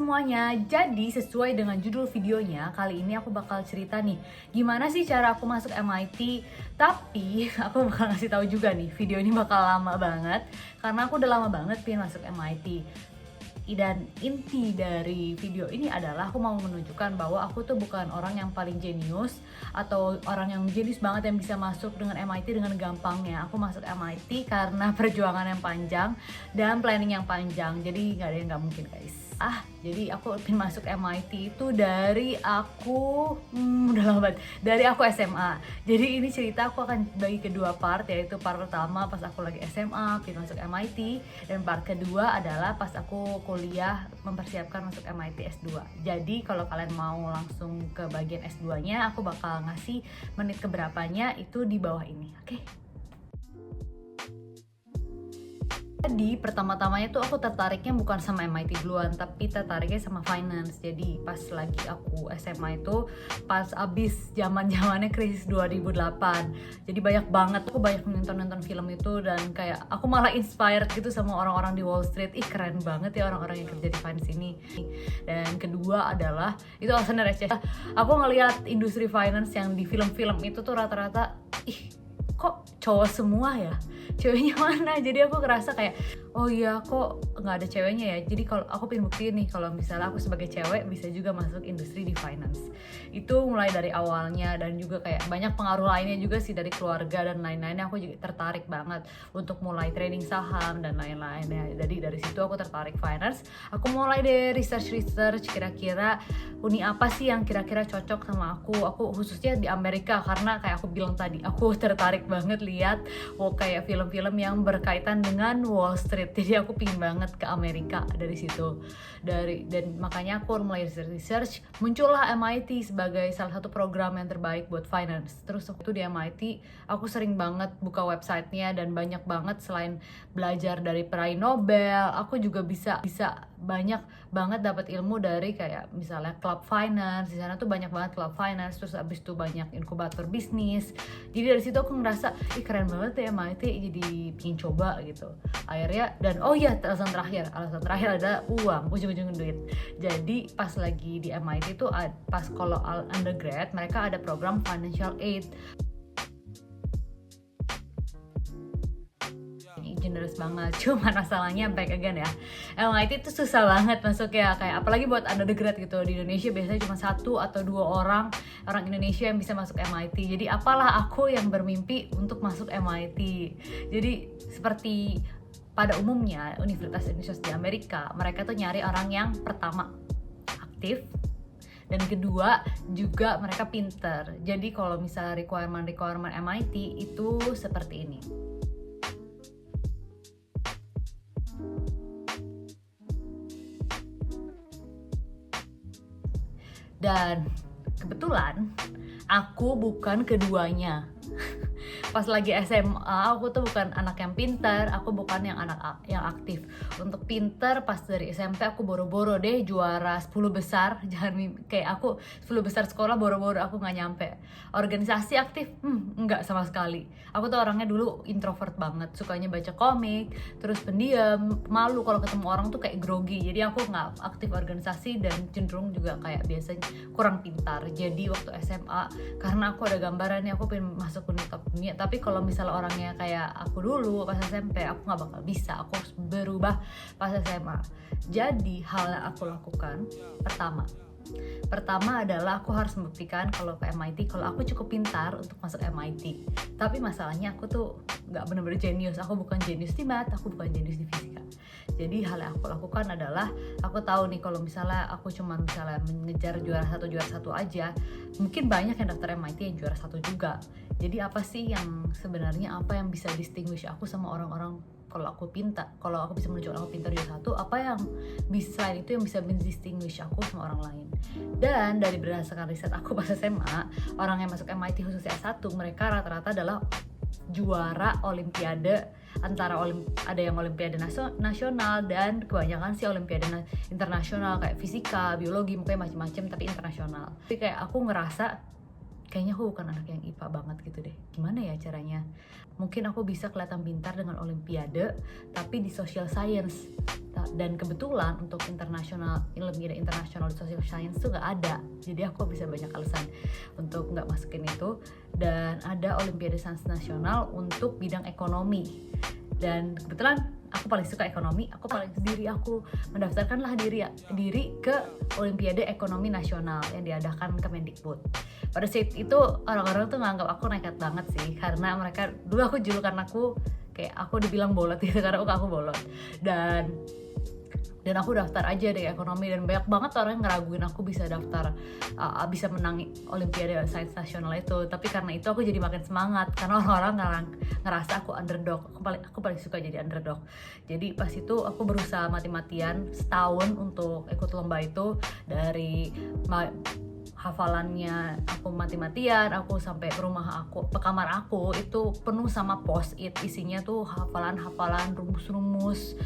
semuanya, jadi sesuai dengan judul videonya, kali ini aku bakal cerita nih gimana sih cara aku masuk MIT. Tapi aku bakal ngasih tahu juga nih, video ini bakal lama banget karena aku udah lama banget pengen masuk MIT. Dan inti dari video ini adalah aku mau menunjukkan bahwa aku tuh bukan orang yang paling jenius atau orang yang jenius banget yang bisa masuk dengan MIT dengan gampangnya. Aku masuk MIT karena perjuangan yang panjang dan planning yang panjang, jadi nggak ada yang nggak mungkin guys. Jadi aku pengen masuk MIT itu dari aku udah lama banget, dari aku SMA. Jadi ini cerita aku akan bagi kedua part, yaitu part pertama pas aku lagi SMA pengen masuk MIT, dan part kedua adalah pas aku kuliah mempersiapkan masuk MIT S2. Jadi kalau kalian mau langsung ke bagian S2 nya, aku bakal ngasih menit keberapanya itu di bawah ini, oke? Jadi pertama-tamanya tuh aku tertariknya bukan sama MIT duluan, tapi tertariknya sama finance. Jadi pas lagi aku SMA itu pas abis zaman-zamannya krisis 2008. Jadi banyak banget, aku banyak nonton film itu dan kayak aku malah inspired gitu sama orang-orang di Wall Street. Ih keren banget ya orang-orang yang kerja di finance ini. Dan kedua adalah, itu alasannya receh, aku ngelihat industri finance yang di film-film itu tuh rata-rata kok cowok semua ya, ceweknya mana? Jadi aku ngerasa kayak oh iya kok nggak ada ceweknya ya. Jadi kalau aku pengen buktiin nih kalau misalnya aku sebagai cewek bisa juga masuk industri di finance. Itu mulai dari awalnya, dan juga kayak banyak pengaruh lainnya juga sih dari keluarga dan lain-lainnya. Aku juga tertarik banget untuk mulai trading saham dan lain-lainnya. Jadi dari situ aku tertarik finance. Aku mulai deh research kira-kira uni apa sih yang kira-kira cocok sama aku. Aku khususnya di Amerika karena kayak aku bilang tadi, aku tertarik banget lihat kayak film-film yang berkaitan dengan Wall Street. Jadi aku pingin banget ke Amerika dari situ. Dan makanya aku mulai research, muncullah MIT sebagai salah satu program yang terbaik buat finance. Terus waktu di MIT aku sering banget buka websitenya, dan banyak banget selain belajar dari peraih Nobel, aku juga bisa banyak banget dapat ilmu dari kayak misalnya club finance. Di sana tuh banyak banget club finance, terus abis itu banyak inkubator bisnis. Jadi dari situ aku ngerasa ih keren banget ya MIT, jadi pingin coba gitu akhirnya. Dan oh iya, alasan terakhir adalah uang, ujung-ujung duit. Jadi pas lagi di MIT tuh pas kalau undergrad mereka ada program financial aid. Generous banget, cuma masalahnya back again ya, MIT itu susah banget masuk ya, kayak apalagi buat undergrad gitu. Di Indonesia biasanya cuma 1 atau 2 orang Indonesia yang bisa masuk MIT. Jadi apalah aku yang bermimpi untuk masuk MIT. Jadi seperti pada umumnya universitas di Amerika, mereka tuh nyari orang yang pertama aktif, dan kedua juga mereka pinter. Jadi kalau misalnya requirement MIT itu seperti ini. Dan kebetulan aku bukan keduanya. Pas lagi SMA aku tuh bukan anak yang pintar, aku bukan yang anak yang aktif. Untuk pintar pas dari SMP aku boro-boro deh juara 10 besar. Jangan kayak aku 10 besar sekolah boro-boro aku nggak nyampe. Organisasi aktif nggak sama sekali. Aku tuh orangnya dulu introvert banget, sukanya baca komik, terus pendiam, malu kalau ketemu orang tuh kayak grogi. Jadi aku nggak aktif organisasi dan cenderung juga kayak biasanya kurang pintar. Jadi waktu SMA karena aku ada gambarannya aku pengen masuk top dunia, tapi kalau misalnya orangnya kayak aku dulu pas SMP, aku nggak bakal bisa. Aku harus berubah pas SMA. Jadi hal yang aku lakukan pertama adalah aku harus membuktikan kalau ke MIT kalau aku cukup pintar untuk masuk MIT. Tapi masalahnya aku tuh nggak bener-bener jenius. Aku bukan jenius di math, aku bukan jenius di fisika. Jadi hal yang aku lakukan adalah aku tahu nih kalau misalnya aku cuma misalnya mengejar juara satu aja, mungkin banyak yang daftar MIT yang juara 1 juga. Jadi apa sih yang sebenarnya, apa yang bisa distinguish aku sama orang-orang kalau aku pintar, kalau aku bisa menunjukkan aku pintar juara 1, apa yang bisa selain itu yang bisa distinguish aku sama orang lain. Dan dari berdasarkan riset aku pas SMA, orang yang masuk MIT khususnya S1 mereka rata-rata adalah juara olimpiade, antara ada yang olimpiade nasional dan kebanyakan sih olimpiade internasional kayak fisika, biologi, mungkin macam-macam tapi internasional. Tapi kayak aku ngerasa kayaknya aku bukan anak yang IPA banget gitu deh. Gimana ya caranya? Mungkin aku bisa kelihatan pintar dengan olimpiade tapi di social science. dan kebetulan untuk Olimpiade internasional di social science tuh nggak ada, jadi aku bisa banyak alasan untuk nggak masukin itu. Dan ada Olimpiade Sains Nasional untuk bidang ekonomi, dan kebetulan aku paling suka ekonomi. Aku mendaftarkanlah diri ke Olimpiade Ekonomi Nasional yang diadakan Kemendikbud. Pada saat itu orang-orang tuh nganggap aku nekat banget sih, karena mereka dulu aku julukan aku kayak aku dibilang bolot gitu karena aku bolot. Dan aku daftar aja deh ekonomi, dan banyak banget orang yang ngeraguin aku bisa daftar bisa menang Olimpiade Sains Nasional itu. Tapi karena itu aku jadi makin semangat, karena orang-orang ngerasa aku underdog. Aku paling suka jadi underdog. Jadi pas itu aku berusaha mati-matian setahun untuk ikut lomba itu. Dari hafalannya aku mati-matian, aku sampai ke kamar aku itu penuh sama post-it, isinya tuh hafalan-hafalan, rumus-rumus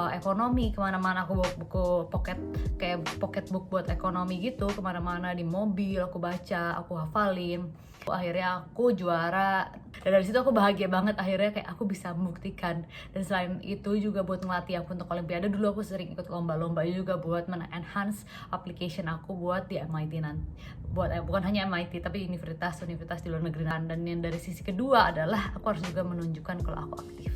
ekonomi. Kemana-mana aku bawa buku pocket book buat ekonomi gitu, kemana-mana di mobil aku baca, aku hafalin. Akhirnya aku juara, dan dari situ aku bahagia banget. Akhirnya kayak aku bisa membuktikan. Dan selain itu juga buat ngelatih aku untuk Olimpiade, dulu aku sering ikut lomba-lomba juga buat enhance application aku buat di MIT nanti. Bukan hanya MIT tapi universitas di luar negeri. Dan yang dari sisi kedua adalah aku harus juga menunjukkan kalau aku aktif.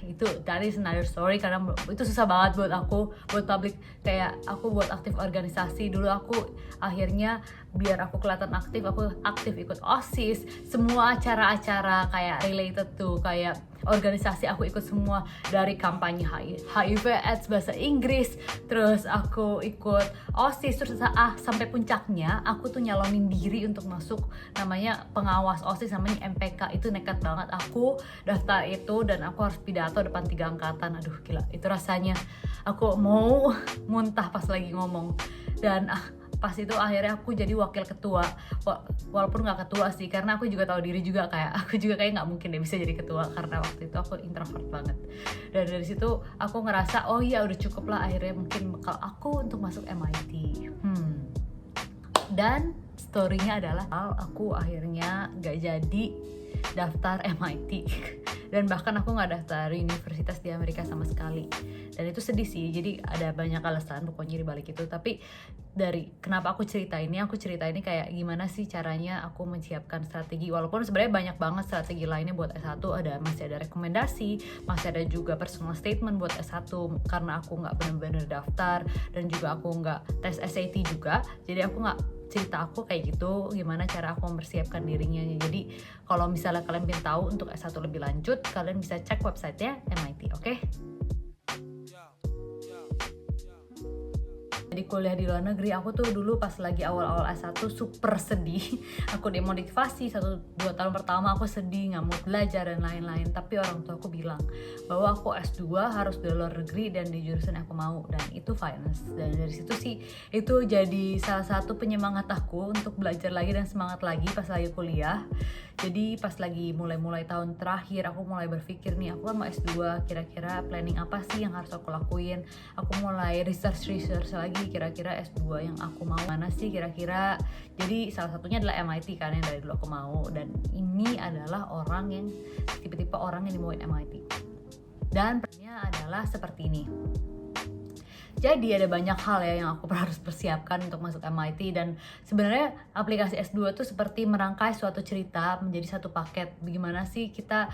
Itu that is another story, karena itu susah banget buat aku, buat public, kayak aku buat aktif organisasi. Dulu aku akhirnya biar aku kelihatan aktif, aku aktif ikut OSIS, semua acara-acara kayak related to kayak organisasi aku ikut semua, dari kampanye HIV AIDS bahasa Inggris, terus aku ikut OSIS, terus sampai puncaknya aku tuh nyalonin diri untuk masuk namanya pengawas OSIS, namanya MPK. Itu nekat banget aku daftar itu, dan aku harus pidato depan 3 angkatan. Aduh gila, itu rasanya aku mau muntah pas lagi ngomong. Dan pas itu akhirnya aku jadi wakil ketua, walaupun nggak ketua sih, karena aku juga tahu diri juga kayak aku juga kayak nggak mungkin deh bisa jadi ketua, karena waktu itu aku introvert banget. Dan dari situ aku ngerasa oh iya udah cukup lah, akhirnya mungkin bekal aku untuk masuk MIT. Dan storynya adalah aku akhirnya nggak jadi daftar MIT dan bahkan aku nggak daftar universitas di Amerika sama sekali. Dan itu sedih sih, jadi ada banyak alasan pokoknya di balik itu. Tapi dari kenapa aku cerita ini kayak gimana sih caranya aku menyiapkan strategi, walaupun sebenarnya banyak banget strategi lainnya buat S1. Masih ada rekomendasi, masih ada juga personal statement buat S1, karena aku nggak benar-benar daftar dan juga aku nggak tes SAT juga, jadi aku nggak cerita aku kayak gitu gimana cara aku mempersiapkan dirinya. Jadi kalau misalnya kalian pengen tahu untuk S1 lebih lanjut, kalian bisa cek websitenya MIT, oke? Jadi kuliah di luar negeri, aku tuh dulu pas lagi awal-awal S1 super sedih. Aku demotivasi 1-2 tahun pertama, aku sedih, nggak mau belajar dan lain-lain. Tapi orang tua aku bilang bahwa aku S2 harus di luar negeri dan di jurusan yang aku mau, dan itu finance. Dan dari situ sih itu jadi salah satu penyemangat aku untuk belajar lagi dan semangat lagi pas lagi kuliah. Jadi pas lagi mulai tahun terakhir, aku mulai berpikir nih, aku kan mau S2, kira-kira planning apa sih yang harus aku lakuin. Aku mulai research lagi, kira-kira S2 yang aku mau mana sih kira-kira. Jadi salah satunya adalah MIT kan, yang dari dulu aku mau. Dan ini adalah tipe-tipe orang yang dimauin MIT. Dan pertanyaannya adalah seperti ini. Jadi ada banyak hal ya yang aku harus persiapkan untuk masuk MIT. Dan sebenarnya aplikasi S2 itu seperti merangkai suatu cerita menjadi satu paket. Bagaimana sih kita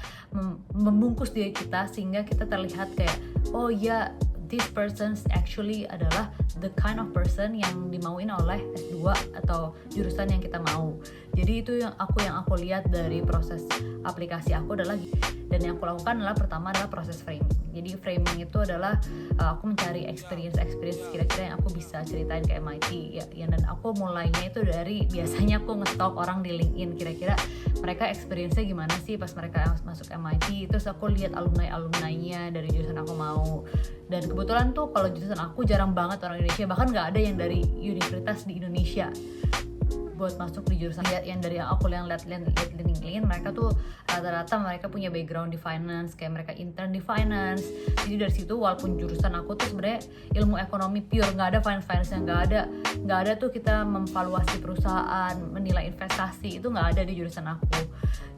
membungkus diri kita sehingga kita terlihat kayak oh ya, this person actually adalah the kind of person yang dimauin oleh S2 atau jurusan yang kita mau. Jadi itu yang aku lihat dari proses aplikasi aku adalah, dan yang aku lakukan adalah pertama adalah proses framing. Jadi framing itu adalah aku mencari experience kira-kira yang aku bisa ceritain ke MIT ya. Dan aku mulainya itu dari biasanya aku nge-stalk orang di LinkedIn, kira-kira mereka experience-nya gimana sih pas mereka masuk MIT. Terus aku lihat alumni-nya dari jurusan aku mau. Dan kebetulan tuh kalau jurusan aku jarang banget orang Indonesia, bahkan nggak ada yang dari universitas di Indonesia. buat masuk di jurusan yang dari yang aku lihat LinkedIn, mereka tuh rata-rata mereka punya background di finance, kayak mereka intern di finance. Jadi dari situ walaupun jurusan aku tuh sebenarnya ilmu ekonomi pure, nggak ada finance yang nggak ada tuh kita memvaluasi perusahaan, menilai investasi, itu nggak ada di jurusan aku.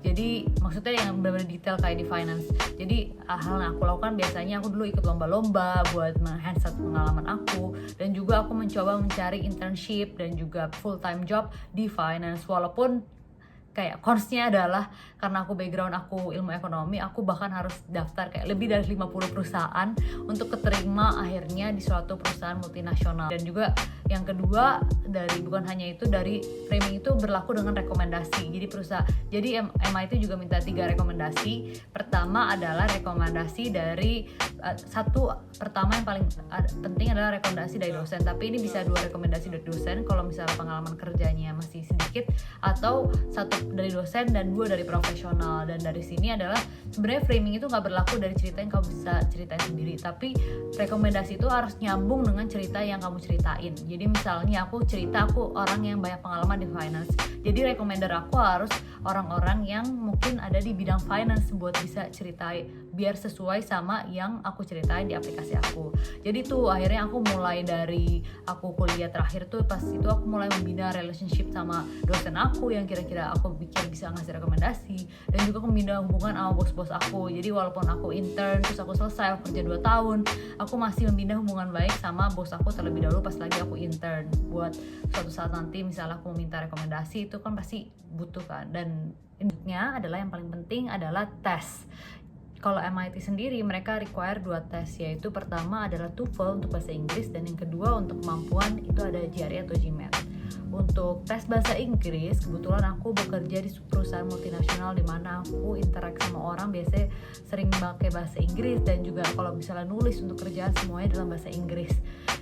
Jadi maksudnya yang benar-benar detail kayak di finance. Jadi hal yang aku lakukan biasanya aku dulu ikut lomba-lomba buat enhance pengalaman aku, dan juga aku mencoba mencari internship dan juga full time job di finance. Walaupun kayak cons-nya adalah karena aku background aku ilmu ekonomi, aku bahkan harus daftar kayak lebih dari 50 perusahaan untuk keterima akhirnya di suatu perusahaan multinasional. Dan juga yang kedua, bukan hanya itu, dari framing itu berlaku dengan rekomendasi. Jadi MIT juga minta 3 rekomendasi. Pertama adalah rekomendasi dari pertama yang paling penting adalah rekomendasi dari dosen, tapi ini bisa 2 rekomendasi dari dosen kalau misalnya pengalaman kerjanya masih sedikit, atau 1 dari dosen dan 2 dari profesional. Dan dari sini adalah sebenarnya framing itu nggak berlaku dari cerita yang kamu bisa ceritain sendiri, tapi rekomendasi itu harus nyambung dengan cerita yang kamu ceritain. Jadi misalnya aku orang yang banyak pengalaman di finance, jadi recommender aku harus orang-orang yang mungkin ada di bidang finance buat bisa ceritain biar sesuai sama yang aku ceritain di aplikasi aku. Jadi tuh akhirnya aku mulai dari aku kuliah terakhir tuh, pas itu aku mulai membina relationship sama dosen aku yang kira-kira aku pikir bisa ngasih rekomendasi, dan juga aku membina hubungan sama bos-bos aku. Jadi walaupun aku intern terus aku selesai, aku kerja 2 tahun, aku masih membina hubungan baik sama bos aku terlebih dahulu pas lagi aku intern, buat suatu saat nanti misalnya aku meminta rekomendasi itu kan pasti butuh kan. Dan intinya adalah yang paling penting adalah tes. Kalau MIT sendiri mereka require 2 tes, yaitu pertama adalah TOEFL untuk bahasa Inggris, dan yang kedua untuk kemampuan itu ada GRE atau GMAT. Untuk tes bahasa Inggris, kebetulan aku bekerja di perusahaan multinasional di mana aku interaksi sama orang biasanya sering pakai bahasa Inggris, dan juga kalau misalnya nulis untuk kerjaan semuanya dalam bahasa Inggris.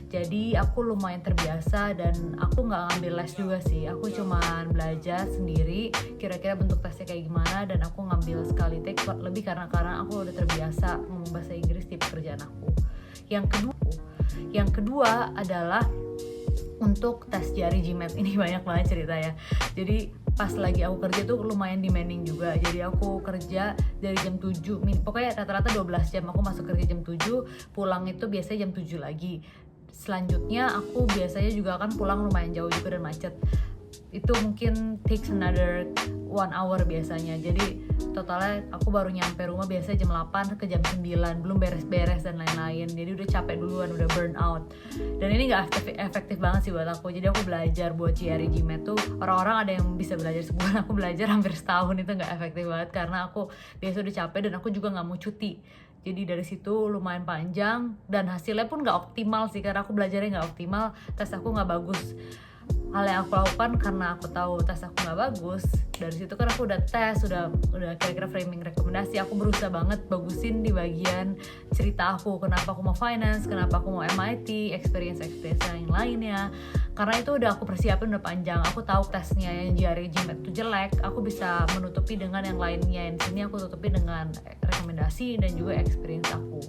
Jadi aku lumayan terbiasa, dan aku nggak ngambil les juga sih, aku cuman belajar sendiri kira-kira bentuk tesnya kayak gimana, dan aku ngambil sekali take lebih karena aku udah terbiasa ngomong bahasa Inggris di pekerjaan aku. Yang kedua adalah untuk tes jari GMAT. Ini banyak banget cerita ya. Jadi pas lagi aku kerja tuh lumayan demanding juga. Jadi aku kerja dari jam 7, pokoknya rata-rata 12 jam. Aku masuk kerja jam 7, pulang itu biasanya jam 7 lagi. Selanjutnya aku biasanya juga kan pulang lumayan jauh juga dan macet. Itu mungkin takes another 1 hour biasanya. Jadi totalnya aku baru nyampe rumah biasanya jam 8 ke jam 9, belum beres-beres dan lain-lain. Jadi udah capek duluan, udah burn out. Dan ini gak efektif banget sih buat aku. Jadi aku belajar buat GRE GMAT tuh, orang-orang ada yang bisa belajar sebulan, aku belajar hampir setahun. Itu gak efektif banget karena aku biasa udah capek dan aku juga gak mau cuti. Jadi dari situ lumayan panjang, dan hasilnya pun gak optimal sih karena aku belajarnya gak optimal, tes aku gak bagus. Hal yang aku lakukan karena aku tahu tes aku nggak bagus, dari situ kan aku udah tes, udah kira-kira framing rekomendasi, aku berusaha banget bagusin di bagian cerita aku, kenapa aku mau finance, kenapa aku mau MIT, experience yang lainnya. Karena itu udah aku persiapin udah panjang, aku tahu tesnya yang GRE GMAT itu jelek, aku bisa menutupi dengan yang lainnya. Di sini aku tutupi dengan rekomendasi dan juga experience aku.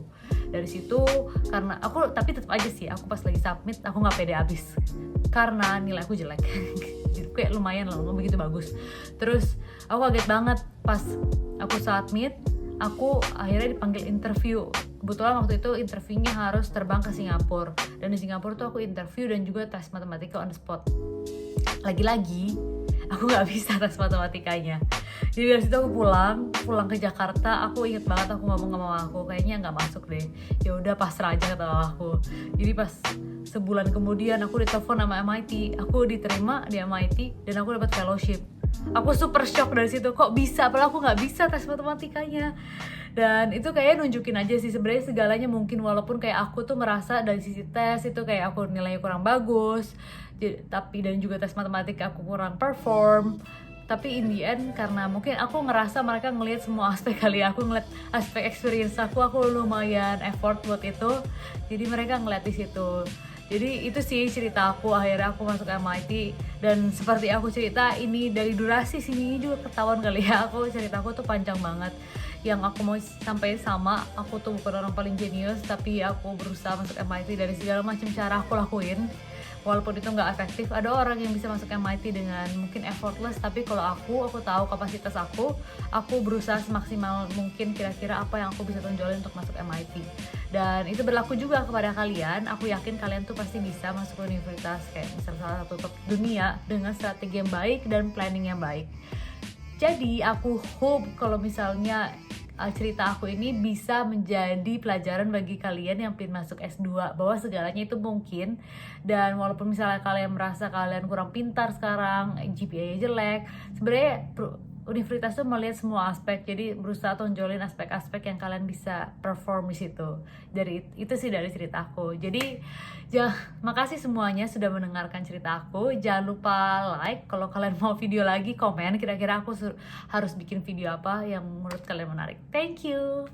Dari situ karena aku, tapi tetap aja sih aku pas lagi submit aku nggak pede abis karena nilai aku jelek. Jadi kayak lumayan lah, nggak begitu bagus. Terus aku kaget banget pas aku submit, aku akhirnya dipanggil interview. Kebetulan waktu itu interviewnya harus terbang ke Singapura, dan di Singapura tuh aku interview dan juga tes matematika on the spot. Lagi-lagi aku nggak bisa tes matematikanya. Jadi dari situ aku pulang ke Jakarta. Aku inget banget aku ngomong sama mama aku, kayaknya nggak masuk deh. Ya udah pasrah aja kata mama aku. Jadi pas sebulan kemudian aku ditelepon sama MIT, aku diterima di MIT dan aku dapat fellowship. Aku super shock dari situ, kok bisa? Padahal aku nggak bisa tes matematikanya. Dan itu kayak nunjukin aja sih sebenarnya segalanya mungkin, walaupun kayak aku tuh merasa dari sisi tes itu kayak aku nilainya kurang bagus, tapi dan juga tes matematika aku kurang perform. Tapi in the end karena mungkin aku ngerasa mereka ngelihat semua aspek kali, aku ngeliat aspek experience aku lumayan effort buat itu, jadi mereka ngeliat di situ. Jadi itu sih cerita aku, akhirnya aku masuk MIT. Dan seperti aku cerita ini dari durasi sini juga ketahuan kali ya, aku cerita aku tuh panjang banget. Yang aku mau sampai sama, aku tuh bukan orang paling jenius, tapi aku berusaha masuk MIT dari segala macam cara aku lakuin. walaupun itu nggak efektif. Ada orang yang bisa masuk MIT dengan mungkin effortless, tapi kalau aku tahu kapasitas aku berusaha semaksimal mungkin kira-kira apa yang aku bisa tonjolin untuk masuk MIT. Dan itu berlaku juga kepada kalian. Aku yakin kalian tuh pasti bisa masuk ke universitas kayak misalnya salah satu top dunia dengan strategi yang baik dan planning yang baik. Jadi aku hope kalau misalnya cerita aku ini bisa menjadi pelajaran bagi kalian yang pengen masuk S2, bahwa segalanya itu mungkin. Dan walaupun misalnya kalian merasa kalian kurang pintar sekarang, GPA-nya jelek, sebenarnya universitas tuh melihat semua aspek, jadi berusaha tonjolin aspek-aspek yang kalian bisa perform di situ. Dari itu sih dari cerita aku. Jadi makasih semuanya sudah mendengarkan cerita aku. Jangan lupa like, kalau kalian mau video lagi komen kira-kira aku harus bikin video apa yang menurut kalian menarik. Thank you.